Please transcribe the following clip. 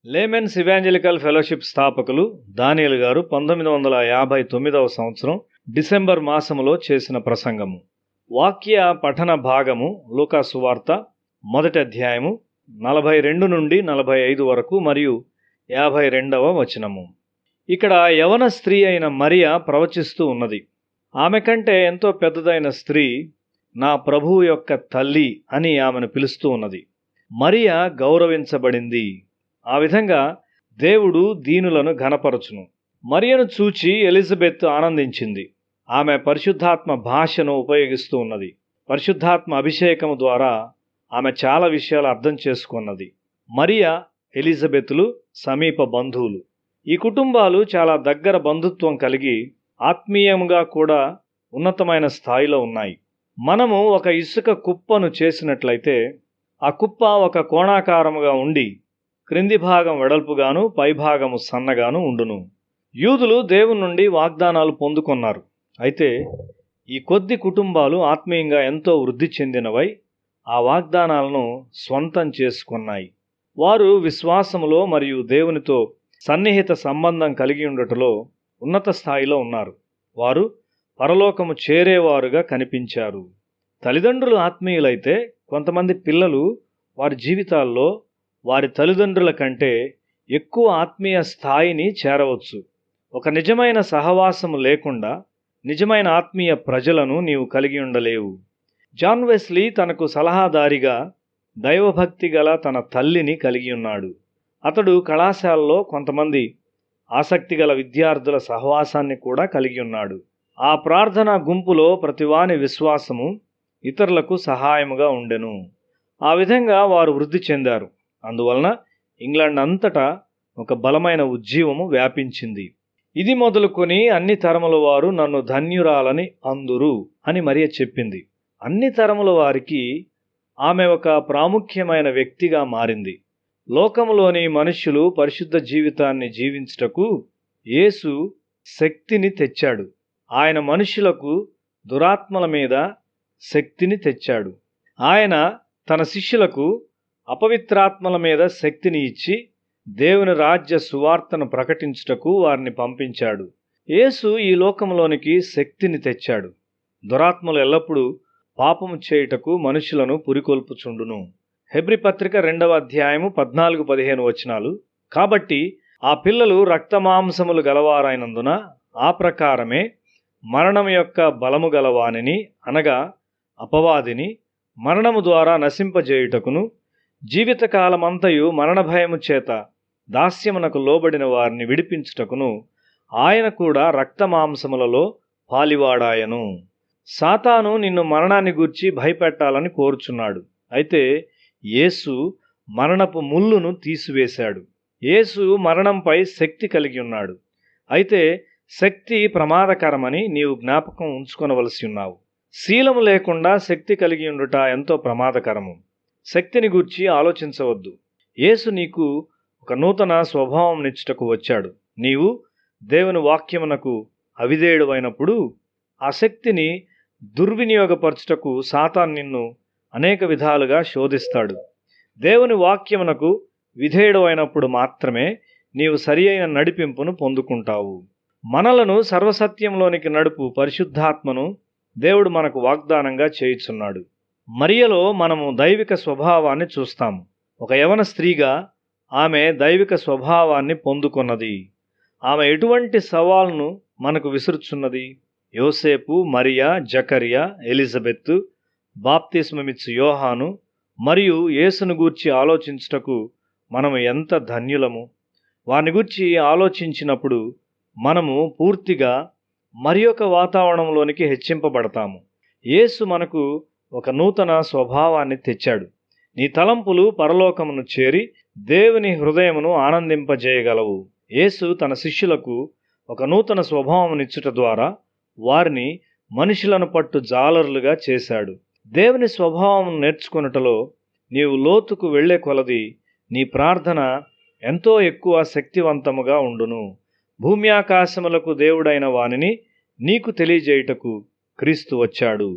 Laymen's evangelical fellowship స్థాపకులు దానియేలు గారు 1959వ సంవత్సరం డిసెంబర్ మాసములో చేసిన ప్రసంగము. వాక్య పఠన భాగము లూకా సువార్త మొదటి అధ్యాయము 42 నుండి 45 వరకు మరియు 52వ వచనము. ఇక్కడ యవన స్త్రీ అయిన మరియ ప్రవచిస్తూ ఉన్నది. ఆమె కంటే ఎంతో పెద్దదైన స్త్రీ నా ప్రభువు యొక్క తల్లి అని ఆమెను పిలుస్తూ ఉన్నది. మరియ గౌరవించబడింది. ఆ విధంగా దేవుడు దీనులను ఘనపరచును. మరియను చూచి ఎలిజబెత్ ఆనందించింది. ఆమె పరిశుద్ధాత్మ భాషను ఉపయోగిస్తూ ఉన్నది. పరిశుద్ధాత్మ అభిషేకము ద్వారా ఆమె చాలా విషయాలు అర్థం చేసుకున్నది. మరియ ఎలిజబెత్లు సమీప బంధువులు. ఈ కుటుంబాలు చాలా దగ్గర బంధుత్వం కలిగి ఆత్మీయంగా కూడా ఉన్నతమైన స్థాయిలో ఉన్నాయి. మనము ఒక ఇసుక కుప్పను చేసినట్లయితే ఆ కుప్ప ఒక కోణాకారముగా ఉండి క్రింది భాగం వెడల్పుగాను పైభాగము సన్నగాను ఉండును. యూదులు దేవుని నుండి వాగ్దానాలు పొందుకున్నారు. అయితే ఈ కొద్ది కుటుంబాలు ఆత్మీయంగా ఎంతో వృద్ధి చెందినవై ఆ వాగ్దానాలను స్వంతం చేసుకున్నాయి. వారు విశ్వాసములో మరియు దేవునితో సన్నిహిత సంబంధం కలిగి ఉండటంలో ఉన్నత స్థాయిలో ఉన్నారు. వారు పరలోకము చేరేవారుగా కనిపించారు. తల్లిదండ్రులు ఆత్మీయులైతే కొంతమంది పిల్లలు వారి జీవితాల్లో వారి తల్లిదండ్రుల కంటే ఎక్కువ ఆత్మీయ స్థాయిని చేరవచ్చు. ఒక నిజమైన సహవాసము లేకుండా నిజమైన ఆత్మీయ ప్రజలను నీవు కలిగి ఉండలేవు. జాన్ వెస్లీ తనకు సలహాదారిగా దైవభక్తి గల తన తల్లిని కలిగి ఉన్నాడు. అతడు కళాశాలలో కొంతమంది ఆసక్తి గల విద్యార్థుల సహవాసాన్ని కూడా కలిగి ఉన్నాడు. ఆ ప్రార్థనా గుంపులో ప్రతివాని విశ్వాసము ఇతరులకు సహాయముగా ఉండెను. ఆ విధంగా వారు వృద్ధి చెందారు. అందువలన ఇంగ్లాండ్ అంతటా ఒక బలమైన ఉజ్జీవము వ్యాపించింది. ఇది మొదలుకొని అన్ని తరముల వారు నన్ను ధన్యురాలని అందురు అని మరియ చెప్పింది. అన్ని తరముల వారికి ఆమె ఒక ప్రాముఖ్యమైన వ్యక్తిగా మారింది. లోకములోని మనుష్యులు పరిశుద్ధ జీవితాన్ని జీవించుటకు యేసు శక్తిని తెచ్చాడు. ఆయన మనుష్యులకు దురాత్మల మీద శక్తిని తెచ్చాడు. ఆయన తన శిష్యులకు అపవిత్రాత్మల మీద శక్తిని ఇచ్చి దేవుని రాజ్య సువార్తను ప్రకటించుటకు వారిని పంపించాడు. యేసు ఈ లోకంలోనికి శక్తిని తెచ్చాడు. దురాత్మలు ఎల్లప్పుడూ పాపము చేయుటకు మనుషులను పురికొల్పుచుండును. హెబ్రీ పత్రిక 2వ అధ్యాయము 14-15 వచనాలు. కాబట్టి ఆ పిల్లలు రక్తమాంసములు గలవారైనందున ఆ ప్రకారమే మరణం యొక్క బలము గలవానిని అనగా అపవాదిని మరణము ద్వారా నశింపజేయుటకును జీవితకాలమంతయు మరణ భయము చేత దాస్యమునకు లోబడిన వారిని విడిపించుటకును ఆయన కూడా రక్తమాంసములలో పాలివాడాయను. సాతాను నిన్ను మరణాన్ని గూర్చి భయపెట్టాలని కోరుచున్నాడు. అయితే యేసు మరణపు ముల్లును తీసివేశాడు. యేసు మరణంపై శక్తి కలిగి ఉన్నాడు. అయితే శక్తి ప్రమాదకరమని నీవు జ్ఞాపకం ఉంచుకొనవలసి ఉన్నావు. శీలము లేకుండా శక్తి కలిగి ఉండుట ఎంతో ప్రమాదకరము. శక్తిని గూర్చి ఆలోచించవద్దు. యేసు నీకు ఒక నూతన స్వభావం నిచ్చుటకు వచ్చాడు. నీవు దేవుని వాక్యమునకు అవిధేయుడైనప్పుడు ఆ శక్తిని దుర్వినియోగపరచుటకు సాతాను నిన్ను అనేక విధాలుగా శోధిస్తాడు. దేవుని వాక్యమునకు విధేయుడైనప్పుడు మాత్రమే నీవు సరి అయిన నడిపింపును పొందుకుంటావు. మనలను సర్వసత్యంలోనికి నడుపు పరిశుద్ధాత్మను దేవుడు మనకు వాగ్దానంగా చేయుచున్నాడు. మరియలో మనము దైవిక స్వభావాన్ని చూస్తాము. ఒక యవన స్త్రీగా ఆమె దైవిక స్వభావాన్ని పొందుకున్నది. ఆమె ఎటువంటి సవాల్ను మనకు విసురుచున్నది? యోసేపు, మరియా, జకరియా, ఎలిజబెత్, బాప్తిస్మమిచ్చు యోహాను మరియు యేసును గూర్చి ఆలోచించుటకు మనము ఎంత ధన్యులము. వారిని గూర్చి ఆలోచించినప్పుడు మనము పూర్తిగా మరి ఒక వాతావరణంలోనికి హెచ్చింపబడతాము. యేసు మనకు ఒక నూతన స్వభావాన్ని తెచ్చాడు. నీ తలంపులు పరలోకమును చేరి దేవుని హృదయమును ఆనందింపజేయగలవు. యేసు తన శిష్యులకు ఒక నూతన స్వభావమునిచ్చుట ద్వారా వారిని మనుషులను పట్టు జాలరులుగా చేశాడు. దేవుని స్వభావమును నేర్చుకొనుటలో నీవు లోతుకు వెళ్లే కొలది నీ ప్రార్థన ఎంతో ఎక్కువ శక్తివంతముగా ఉండును. భూమి ఆకాశములకు దేవుడైన వానిని నీకు తెలియజేయుటకు క్రీస్తు వచ్చాడు.